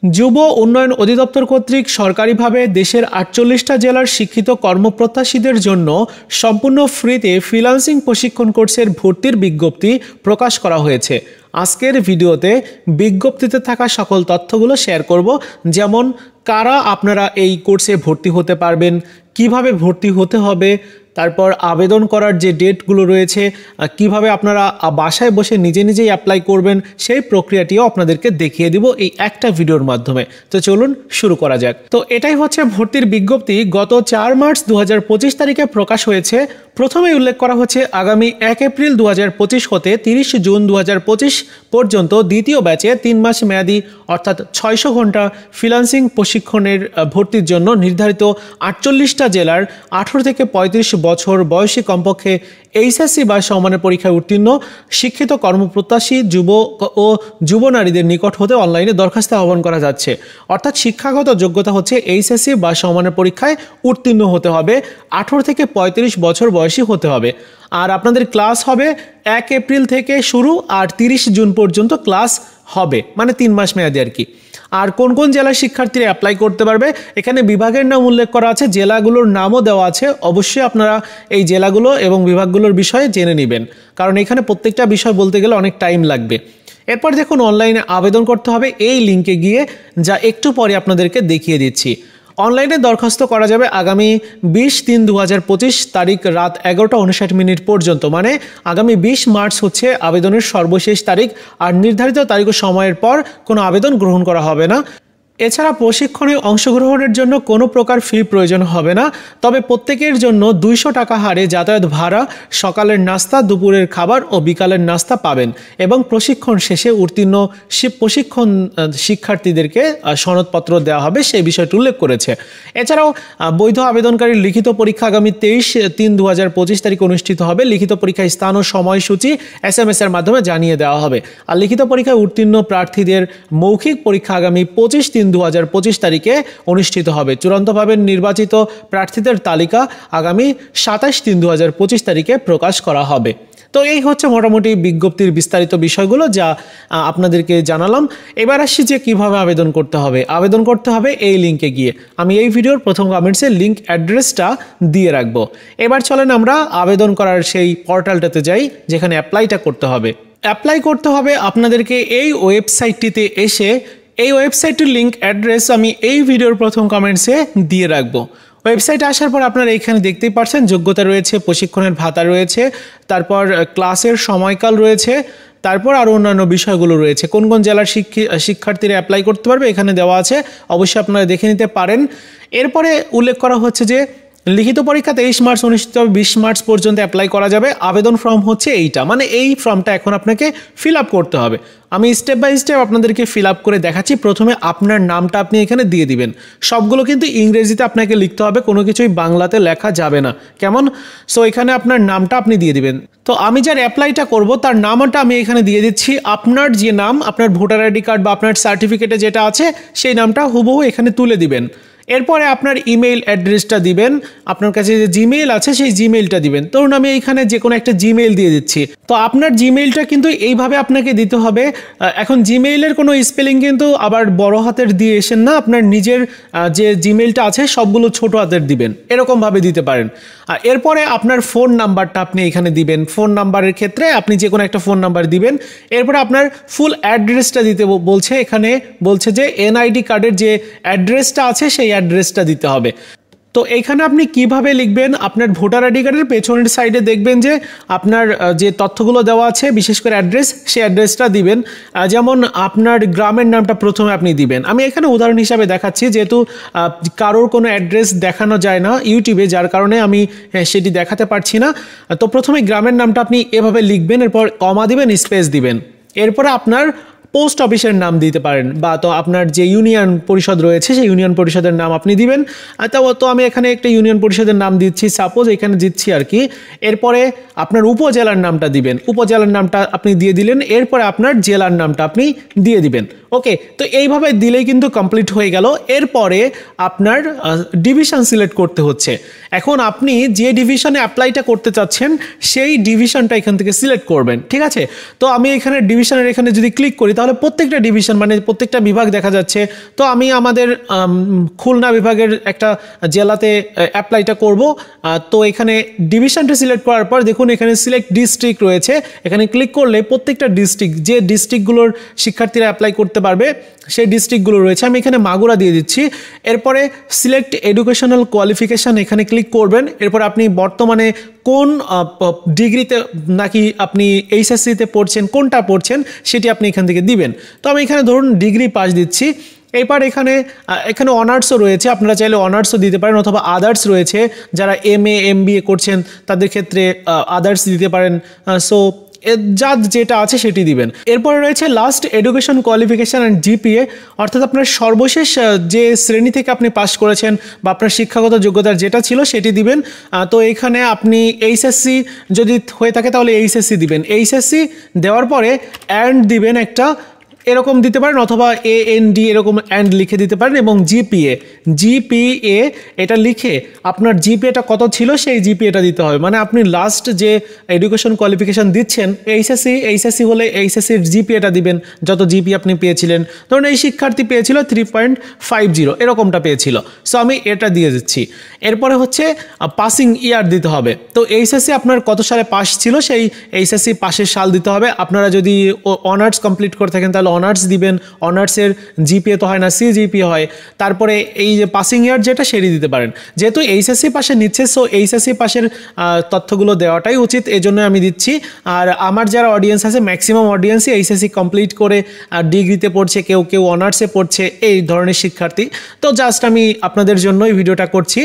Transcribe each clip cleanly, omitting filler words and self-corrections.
যুব উন্নয়ন অধিদপ্তর কর্তৃক সরকারিভাবে দেশের ৪৮টা জেলার শিক্ষিত কর্মপ্রত্যাশীদের জন্য সম্পূর্ণ ফ্রিতে ফ্রিল্যান্সিং প্রশিক্ষণ কোর্সের ভর্তির বিজ্ঞপ্তি প্রকাশ করা হয়েছে। আজকের ভিডিওতে বিজ্ঞপ্তিতে থাকা সকল তথ্যগুলো শেয়ার করব, যেমন কারা আপনারা এই কোর্সে ভর্তি হতে পারবেন, কিভাবে ভর্তি হতে হবে, তারপর আবেদন করার যে ডেটগুলো রয়েছে, কিভাবে আপনারা বাসায় বসে নিজে নিজেই অ্যাপ্লাই করবেন, সেই প্রক্রিয়াটিও আপনাদেরকে দেখিয়ে দিব এই একটা ভিডিওর মাধ্যমে। তো চলুন শুরু করা যাক। তো এটাই হচ্ছে ভর্তির বিজ্ঞপ্তি, গত ৪ মার্চ ২০২৫ তারিখে প্রকাশ হয়েছে। প্রথমেই উল্লেখ করা হচ্ছে আগামী ১ এপ্রিল ২০২৫ হতে ৩০ জুন ২০২৫ পর্যন্ত দ্বিতীয় ব্যাচে ৩ মাস মেয়াদি অর্থাৎ ৬০০ ঘন্টা ফ্রিল্যান্সিং প্রশিক্ষণের ভর্তির জন্য নির্ধারিত ৪৮টা জেলার ১৮ থেকে ৩৫ বছর বয়সী কমপক্ষে এইচএসসি বা সমমানের পরীক্ষায় উত্তীর্ণ শিক্ষিত কর্মপ্রত্যাশী যুব নারীদের নিকট হতে অনলাইনে দরখাস্ত আহ্বান করা যাচ্ছে। অর্থাৎ শিক্ষাগত যোগ্যতা হচ্ছে এইচএসসি বা সমমানের পরীক্ষায় উত্তীর্ণ হতে হবে, ১৮ থেকে ৩৫ বছর বয়সী হতে হবে। আর আপনাদের ক্লাস হবে ১ এপ্রিল থেকে শুরু আর ৩০ জুন পর্যন্ত ক্লাস হবে, মানে ৩ মাস মেয়াদি আর কি। আর কোন কোন জেলার শিক্ষার্থীরা অ্যাপ্লাই করতে পারবে, এখানে বিভাগের নাম উল্লেখ করা আছে, জেলাগুলোর নামও দেওয়া আছে। অবশ্যই আপনারা এই জেলাগুলো এবং বিভাগগুলোর বিষয়ে জেনে নেবেন, কারণ এখানে প্রত্যেকটা বিষয় বলতে গেলে অনেক টাইম লাগবে। এরপর দেখুন অনলাইনে আবেদন করতে হবে এই লিঙ্কে গিয়ে, যা একটু পরে আপনাদেরকে দেখিয়ে দিচ্ছি। অনলাইনে দরখাস্ত করা যাবে আগামী ২০/৩/২০২৫ তারিখ রাত ১১টা ৫৯ পর্যন্ত, মানে আগামী ২০ মার্চ হচ্ছে আবেদনের সর্বশেষ তারিখ। আর নির্ধারিত তারিখ ও সময়ের পর কোনো আবেদন গ্রহণ করা হবে না। এছাড়া প্রশিক্ষণে অংশগ্রহণের জন্য কোনো প্রকার ফি প্রয়োজন হবে না, তবে প্রত্যেকের জন্য ২০০ টাকা হারে যাতায়াত ভাড়া, সকালের নাস্তা, দুপুরের খাবার ও বিকালের নাস্তা পাবেন এবং প্রশিক্ষণ শেষে উত্তীর্ণ প্রশিক্ষণ শিক্ষার্থীদেরকে সনদপত্র দেওয়া হবে, সেই বিষয়টি উল্লেখ করেছে। এছাড়াও বৈধ আবেদনকারীর লিখিত পরীক্ষা আগামী ২৩/৩/২০২৫ তারিখে অনুষ্ঠিত হবে। লিখিত পরীক্ষার স্থান ও সময়সূচি SMS এর মাধ্যমে জানিয়ে দেওয়া হবে। আর লিখিত পরীক্ষায় উত্তীর্ণ প্রার্থীদের মৌখিক পরীক্ষা আগামী ২৫/৩/২০২৫ তারিখে অনুষ্ঠিত হবে। চূড়ান্তভাবে নির্বাচিত প্রার্থীদের তালিকা আগামী ২৭/৩/২০২৫ তারিখে প্রকাশ করা হবে। তো এই হচ্ছে মোটামুটি বিজ্ঞপ্তির বিস্তারিত বিষয়গুলো, যা আপনাদেরকে জানালাম। এবার আসছি যে কীভাবে আবেদন করতে হবে। আবেদন করতে হবে এই লিঙ্কে গিয়ে, আমি এই ভিডিওর প্রথম কমেন্টসে লিঙ্ক অ্যাড্রেসটা দিয়ে রাখবো। এবার চলেন আমরা আবেদন করার সেই পোর্টালটাতে যাই, যেখানে অ্যাপ্লাইটা করতে হবে। অ্যাপ্লাই করতে হবে আপনাদেরকে এই ওয়েবসাইটটিতে এসে। এই ওয়েবসাইটের লিঙ্ক অ্যাড্রেস আমি এই ভিডিওর প্রথম কমেন্টসে দিয়ে রাখবো। ওয়েবসাইটে আসার পর আপনারা এখানে দেখতেই পাচ্ছেন যোগ্যতা রয়েছে, প্রশিক্ষণের ভাতা রয়েছে, তারপর ক্লাসের সময়কাল রয়েছে, তারপর আরও অন্যান্য বিষয়গুলো রয়েছে। কোন কোন জেলার শিক্ষার্থীরা অ্যাপ্লাই করতে পারবে এখানে দেওয়া আছে, অবশ্যই আপনারা দেখে নিতে পারেন। এরপরে উল্লেখ করা হচ্ছে যে লিখিত পরীক্ষা ২৩ মার্চ অনুষ্ঠিত হবে, ২০ মার্চ পর্যন্ত অ্যাপ্লাই করা যাবে। আবেদন ফর্ম হচ্ছে এইটা, মানে এই ফর্মটা এখন আপনাকে ফিল আপ করতে হবে। আমি স্টেপ বাই স্টেপ আপনাদেরকে ফিল আপ করে দেখাচ্ছি। প্রথমে আপনার নামটা আপনি এখানে দিয়ে দিবেন। সবগুলো কিন্তু ইংরেজিতে আপনাকে লিখতে হবে, কোনো কিছুই বাংলাতে লেখা যাবে না, কেমন? সো এখানে আপনার নামটা আপনি দিয়ে দিবেন। তো আমি যার অ্যাপ্লাইটা করব তার নামটা আমি এখানে দিয়ে দিচ্ছি। আপনার যে নাম, আপনার ভোটার আইডি কার্ড বা আপনার সার্টিফিকেটে যেটা আছে সেই নামটা হুবহু এখানে তুলে দিবেন। এরপরে আপনার ইমেইল অ্যাড্রেসটা দিবেন, আপনার কাছে যে জিমেইল আছে সেই জিমেইলটা দিবেন। ধরুন আমি এইখানে যে কোনো একটা জিমেইল দিয়ে দিচ্ছি। তো আপনার জিমেইলটা কিন্তু এইভাবে আপনাকে দিতে হবে। এখন জিমেইলের কোনো স্পেলিং কিন্তু আবার বড় হাতের দিয়ে এসেন না, আপনার নিজের যে জিমেইলটা আছে সবগুলো ছোট হাতের দিবেন, এরকমভাবে দিতে পারেন। এরপরে আপনার ফোন নাম্বারটা আপনি এখানে দিবেন। ফোন নাম্বারের ক্ষেত্রে আপনি যে কোনো একটা ফোন নাম্বার দিবেন। এরপরে আপনার ফুল অ্যাড্রেসটা দিতে বলছে, এখানে বলছে যে এনআইডি কার্ডের যে অ্যাড্রেসটা আছে সেই অ্যাড্রেসটা দিতে হবে। তো এইখানে আপনি কিভাবে লিখবেন, আপনার ভোটার আইডি কার্ডের পেছনের সাইডে দেখবেন যে আপনার যে তথ্যগুলো দেওয়া আছে, বিশেষ করে অ্যাড্রেস, সেই অ্যাড্রেসটা দিবেন। যেমন আপনার গ্রামের নামটা প্রথমে আপনি দিবেন। আমি এখানে উদাহরণ হিসাবে দেখাচ্ছি, যেহেতু কারোর কোনো অ্যাড্রেস দেখানো যায় না ইউটিউবে, যার কারণে আমি সেটি দেখাতে পারছি না। তো প্রথমে গ্রামের নামটা আপনি এভাবে লিখবেন, এরপর কমা দিবেন, স্পেস দিবেন। এরপরে আপনার পোস্ট অফিসের নাম দিতে পারেন, বা তো আপনার যে ইউনিয়ন পরিষদ রয়েছে সেই ইউনিয়ন পরিষদের নাম আপনি দিবেন। তো আমি এখানে একটা ইউনিয়ন পরিষদের নাম দিচ্ছি, সাপোজ এখানে দিচ্ছি আর কি। এরপরে আপনার উপজেলার নামটা দিবেন, উপজেলার নামটা আপনি দিয়ে দিলেন। এরপরে আপনার জেলার নামটা আপনি দিয়ে দিবেন। ওকে, তো এইভাবে দিলেই কিন্তু কমপ্লিট হয়ে গেল। এরপরে আপনার ডিভিশন সিলেক্ট করতে হচ্ছে। এখন আপনি যে ডিভিশনে অ্যাপ্লাইটা করতে চাচ্ছেন সেই ডিভিশনটা এখান থেকে সিলেক্ট করবেন, ঠিক আছে? তো আমি এখানে ডিভিশনের এখানে যদি ক্লিক করি তাহলে প্রত্যেকটা ডিভিশন মানে প্রত্যেকটা বিভাগ দেখা যাচ্ছে। তো আমি আমাদের খুলনা বিভাগের একটা জেলাতে অ্যাপ্লাইটা করব। তো এখানে ডিভিশনটা সিলেক্ট করার পর দেখুন এখানে সিলেক্ট ডিস্ট্রিক্ট রয়েছে, এখানে ক্লিক করলে প্রত্যেকটা ডিস্ট্রিক্ট, যে ডিস্ট্রিক্টগুলোর শিক্ষার্থীরা অ্যাপ্লাই করতে পারবে সেই ডিস্ট্রিক্টগুলো রয়েছে, আমি এখানে মাগুরা দিয়ে দিচ্ছি। এরপরে সিলেক্ট এডুকেশনাল কোয়ালিফিকেশান এখানে ক্লিক করবেন। এরপর আপনি বর্তমানে কোন ডিগ্রিতে নাকি আপনি এইচএসসিতে পড়ছেন, কোনটা পড়ছেন সেটি আপনি এখান থেকে দিবেন। তো আমি এখানে ধরুন ডিগ্রি পাস দিচ্ছি। এরপর এখানে অনার্সও রয়েছে, আপনারা চাইলে অনার্সও দিতে পারেন, অথবা আদার্স রয়েছে, যারা MA MBA করছেন তাদের ক্ষেত্রে আদার্স দিতে পারেন। সো যার যেটা আছে সেটি দিবেন। এরপরে রয়েছে last education qualification and GPA, অর্থাৎ আপনার সর্বশেষ যে শ্রেণী থেকে আপনি পাস করেছেন বা আপনার শিক্ষাগত যোগ্যতার যেটা ছিল সেটি দিবেন। তো এখানে আপনি এইচএসসি যদি হয়ে থাকে তাহলে এইচএসসি দিবেন। এইচএসসি দেওয়ার পরে অ্যান্ড দিবেন একটা, এরকম দিতে পারেন, অথবা AND এরকম অ্যান্ড লিখে দিতে পারেন, এবং জিপিএ এটা লিখে আপনার জিপিএটা কত ছিল সেই জিপিএটা দিতে হবে। মানে আপনি লাস্ট যে এডুকেশন কোয়ালিফিকেশান দিচ্ছেন এইচএসসি হলে এইচএসসির জিপিএটা দিবেন, যত জিপি আপনি পেয়েছিলেন। ধরুন এই শিক্ষার্থী পেয়েছিল 3.50 এরকমটা পেয়েছিল, সো আমি এটা দিয়ে দিচ্ছি। এরপরে হচ্ছে পাসিং ইয়ার দিতে হবে। তো এইচএসসি আপনার কত সালে পাস ছিল সেই এইচএসসি পাশের সাল দিতে হবে। আপনারা যদি অনার্স কমপ্লিট করে থাকেন তাহলে অনার্স দিবেন, অনার্সের জিপিএ তো হয় না, CGPA হয়। তারপরে এই যে পাসিং ইয়ার যেটা সেটি দিতে পারেন। যেহেতু এইচএসসি পাশে নিচ্ছে, সো এইচএসসি পাশের তথ্যগুলো দেওয়াটাই উচিত, এজন্য আমি দিচ্ছি। আর আমার যারা অডিয়েন্স আছে ম্যাক্সিমাম অডিয়েন্সই এইচএসসি কমপ্লিট করে ডিগ্রিতে পড়ছে, কেউ অনার্সে পড়ছে, এই ধরনের শিক্ষার্থী। তো জাস্ট আমি আপনাদের জন্যই ভিডিওটা করছি।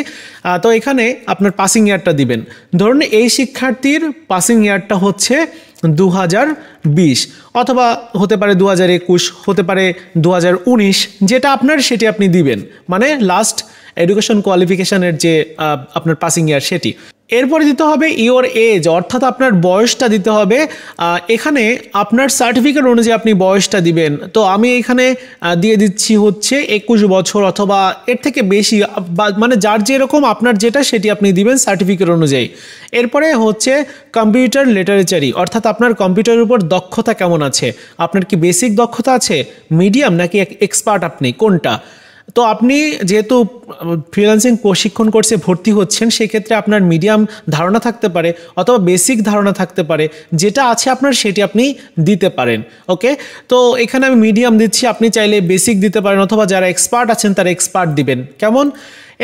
তো এখানে আপনার পাসিং ইয়ারটা দিবেন। ধরুন এই শিক্ষার্থীর পাসিং ইয়ারটা হচ্ছে 2020, অথবা হতে পারে 2021, হতে পারে 2019, যেটা আপনার সেটি আপনি দিবেন, মানে লাস্ট এডুকেশন কোয়ালিফিকেশানের যে আপনার পাসিং ইয়ার সেটি। এরপরে দিতে হবে ইওর এজ, অর্থাৎ আপনার বয়সটা দিতে হবে। এখানে আপনার সার্টিফিকেট অনুযায়ী আপনি বয়সটা দিবেন। তো আমি এখানে দিয়ে দিচ্ছি হচ্ছে 21 বছর, অথবা এর থেকে বেশি, মানে যার যেরকম আপনার যেটা সেটি আপনি দিবেন সার্টিফিকেট অনুযায়ী। এরপরে হচ্ছে কম্পিউটার লিটারেচারি, অর্থাৎ আপনার কম্পিউটারের উপর দক্ষতা কেমন আছে, আপনার কি বেসিক দক্ষতা আছে, মিডিয়াম নাকি এক্সপার্ট, আপনি কোনটা। তো আপনি যেহেতু ফ্রিল্যান্সিং প্রশিক্ষণ কোর্সে ভর্তি হচ্ছেন, সেক্ষেত্রে আপনার মিডিয়াম ধারণা থাকতে পারে অথবা বেসিক ধারণা থাকতে পারে, যেটা আছে আপনার সেটি আপনি দিতে পারেন। ওকে, তো এখানে আমি মিডিয়াম দিচ্ছি, আপনি চাইলে বেসিক দিতে পারেন, অথবা যারা এক্সপার্ট আছেন তারা এক্সপার্ট দিবেন। কেমন?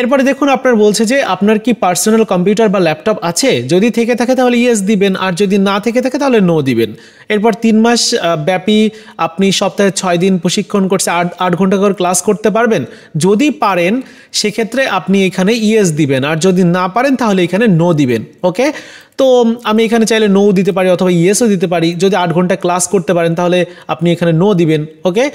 এরপরে দেখুন আপনার বলছে যে আপনার কি পার্সোনাল কম্পিউটার বা ল্যাপটপ আছে, যদি থেকে থাকে তাহলে ইয়েস দিবেন, আর যদি না থেকে থাকে তাহলে নো দিবেন। এরপর 3 মাস ব্যাপী আপনি সপ্তাহে 6 দিন প্রশিক্ষণ করছে 8 ঘন্টা করে ক্লাস করতে পারবেন, যদি পারেন সেক্ষেত্রে আপনি এখানে ইয়েস দিবেন, আর যদি না পারেন তাহলে এখানে নো দিবেন। ওকে, তো আমি এখানে চাইলে নো দিতে পারি অথবা ইয়েসও দিতে পারি। যদি 8 ঘন্টা ক্লাস করতে পারেন তাহলে আপনি এখানে নো দিবেন। ওকে,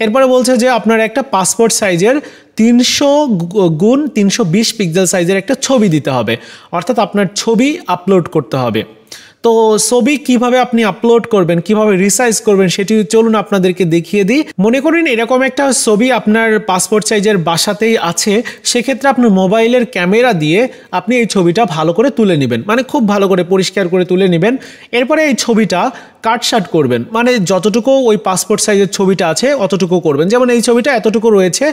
এরপরে বলছে যে আপনার একটা পাসপোর্ট সাইজের 300x320 পিক্সেল সাইজের একটা ছবি দিতে হবে, অর্থাৎ আপনার ছবি আপলোড করতে হবে। তো ছবি কিভাবে আপনি আপলোড করবেন, কিভাবে রিসাইজ করবেন সেটি চলুন আপনাদেরকে দেখিয়ে দিই। মনে করেন এরকম একটা ছবি আপনার পাসপোর্ট সাইজের বাসাতেই আছে, সেক্ষেত্রে আপনার মোবাইলের ক্যামেরা দিয়ে আপনি এই ছবিটা ভালো করে তুলে নেবেন, মানে খুব ভালো করে পরিষ্কার করে তুলে নেবেন। এরপরে এই ছবিটা কাটশাট করবেন, মানে যতটুকু ওই পাসপোর্ট সাইজের ছবিটা আছে অতটুকু করবেন। যেমন এই ছবিটা এতটুকু রয়েছে,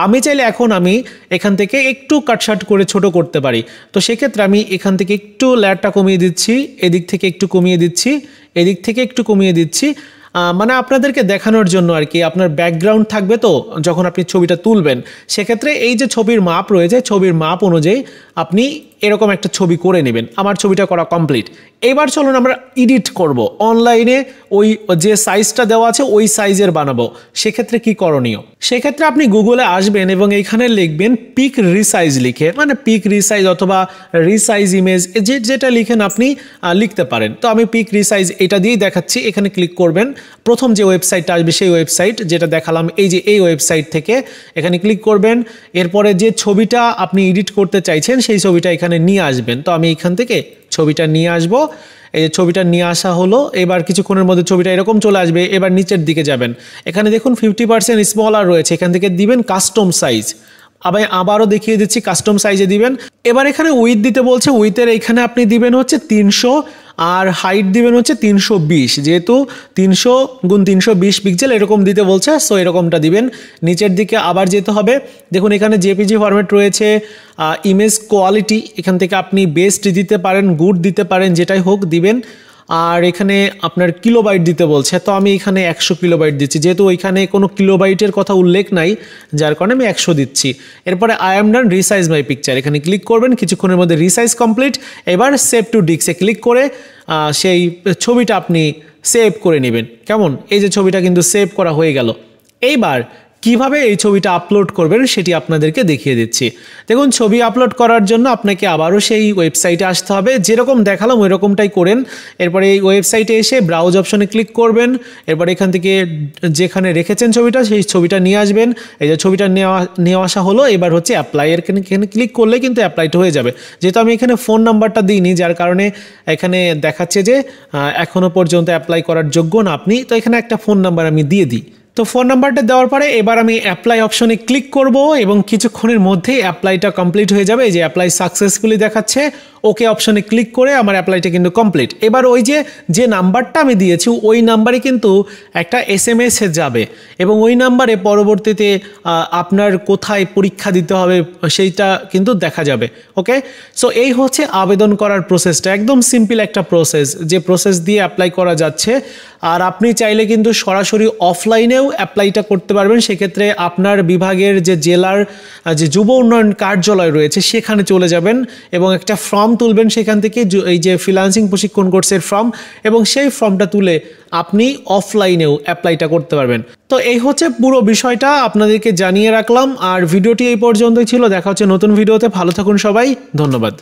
আমি চাইলে আমি এখান থেকে একটু কাটশাট করে ছোট করতে পারি। তো সেক্ষেত্রে আমি এখান থেকে একটু লেয়ারটা কমিয়ে দিচ্ছি, এদিক থেকে একটু কমিয়ে দিচ্ছি, এদিক থেকে একটু কমিয়ে দিচ্ছি, মানে আপনাদেরকে দেখানোর জন্য আর কি। আপনার ব্যাকগ্রাউন্ড থাকবে তো যখন আপনি ছবিটা তুলবেন, সেক্ষেত্রে এই যে ছবির মাপ রয়েছে, ছবির মাপ অনুযায়ী আপনি এরকম একটা ছবি করে নেবেন। আমার ছবিটা করা কমপ্লিট। এবার চলুন আমরা এডিট করব, অনলাইনে ওই যে সাইজটা দেওয়া আছে ওই সাইজের বানাবো। সেক্ষেত্রে কি করণীয়? সেক্ষেত্রে আপনি গুগলে আসবেন এবং এইখানে লিখবেন পিক রিসাইজ লিখে, মানে পিক রিসাইজ অথবা রিসাইজ ইমেজ, যেটা লিখেন আপনি লিখতে পারেন। তো আমি পিক রিসাইজ এটা দিয়েই দেখাচ্ছি। এখানে ক্লিক করবেন, প্রথম যে ওয়েবসাইটটা আসবে সেই ওয়েবসাইট যেটা দেখালাম, এই যে এই ওয়েবসাইট থেকে এখানে ক্লিক করবেন। এরপরে যে ছবিটা আপনি এডিট করতে চাইছেন সেই ছবিটা এখানে নিয়ে আসবেন। তো আমি এখান থেকে ছবিটা নিয়ে আসবো। এই যে ছবিটা নিয়ে আসা হলো, এবার কিছুক্ষণের মধ্যে ছবিটা এরকম চলে আসবে। এবার নিচের দিকে যাবেন, এখানে দেখুন 50% স্মলার রয়েছে, এখান থেকে দিবেন কাস্টম সাইজ। আবারও দেখিয়ে দিচ্ছি, কাস্টম সাইজে দিবেন। এবার এখানে উইথ দিতে বলছে, উইথের এখানে আপনি দিবেন হচ্ছে 300 আর হাইট দিবেন হচ্ছে 320, যেহেতু 300 গুণ 320 পিক্সেল এরকম দিতে বলছে, সো এরকমটা দিবেন। নিচের দিকে আবার যেতে হবে, দেখুন এখানে জেপিজি ফরম্যাট রয়েছে, ইমেজ কোয়ালিটি এখান থেকে আপনি বেস্ট দিতে পারেন, গুড দিতে পারেন, যেটাই হোক দিবেন। আর এখানে আপনার কিলোবাইট দিতে বলছে, তো আমি এখানে 100 কিলোবাইট দিচ্ছি, যেহেতু ওইখানে কোনো কিলোবাইটের কথা উল্লেখ নাই, যার কারণে আমি 100 দিচ্ছি। এরপরে I am done, resize my picture, এখানে ক্লিক করবেন, কিছুক্ষণের মধ্যে রিসাইজ কমপ্লিট। এবার সেভ টু ডিস্কে ক্লিক করে সেই ছবিটা আপনি সেভ করে নেবেন। কেমন, এই যে ছবিটা কিন্তু সেভ করা হয়ে গেল। এইবার কিভাবে এই ছবিটা আপলোড করবেন সেটি আপনাদেরকে দেখিয়ে দিচ্ছি। দেখুন, ছবি আপলোড করার জন্য আপনাকে আবারও সেই ওয়েবসাইটে আসতে হবে, যেরকম দেখালাম ওই রকমটাই করেন। এরপরে এই ওয়েবসাইটে এসে ব্রাউজ অপশনে ক্লিক করবেন। এরপর এখান থেকে যেখানে রেখেছেন ছবিটা, সেই ছবিটা নিয়ে আসবেন। এই যে ছবিটা নিয়ে আসা হলো, এবার হচ্ছে অ্যাপ্লাই, এখানে ক্লিক করলে কিন্তু অ্যাপ্লাইটা হয়ে যাবে। যেহেতু আমি এখানে ফোন নাম্বারটা দিইনি, যার কারণে এখানে দেখাচ্ছে যে এখনও পর্যন্ত অ্যাপ্লাই করার যোগ্য না আপনি, তো এখানে একটা ফোন নাম্বার আমি দিয়ে দিই। তো ফোন নাম্বারটা দেওয়ার পরে এবার আমি অ্যাপ্লাই অপশনে ক্লিক করব এবং কিছুক্ষণের মধ্যেই অ্যাপ্লাইটা কমপ্লিট হয়ে যাবে। এই যে অ্যাপ্লাই সাকসেসফুলি দেখাচ্ছে, ওকে অপশনে ক্লিক করে আমার অ্যাপ্লাইটা কিন্তু কমপ্লিট। এবার ওই যে নাম্বারটা আমি দিয়েছি ওই নাম্বারে কিন্তু একটা SMS যাবে এবং ওই নাম্বারে পরবর্তীতে আপনার কোথায় পরীক্ষা দিতে হবে সেইটা কিন্তু দেখা যাবে। ওকে, সো এই হচ্ছে আবেদন করার প্রসেসটা, একদম সিম্পল একটা প্রসেস, যে প্রসেস দিয়ে অ্যাপ্লাই করা যাচ্ছে। আর আপনি চাইলে কিন্তু সরাসরি অফলাইনেও অ্যাপ্লাইটা করতে পারবেন। সেক্ষেত্রে আপনার বিভাগের যে জেলার যে যুব উন্নয়ন কার্যালয় রয়েছে সেখানে চলে যাবেন এবং একটা ফর্ম তুলবেন সেখান থেকে, এই যে ফ্রিল্যান্সিং প্রশিক্ষণ কোর্সের ফর্ম, এবং সেই ফর্মটা তুলে আপনি অফলাইনেও অ্যাপ্লাইটা করতে পারবেন। তো এই হচ্ছে পুরো বিষয়টা, আপনাদেরকে জানিয়ে রাখলাম। আর ভিডিওটি এই পর্যন্তই ছিল, দেখা হচ্ছে নতুন ভিডিওতে। ভালো থাকুন সবাই, ধন্যবাদ।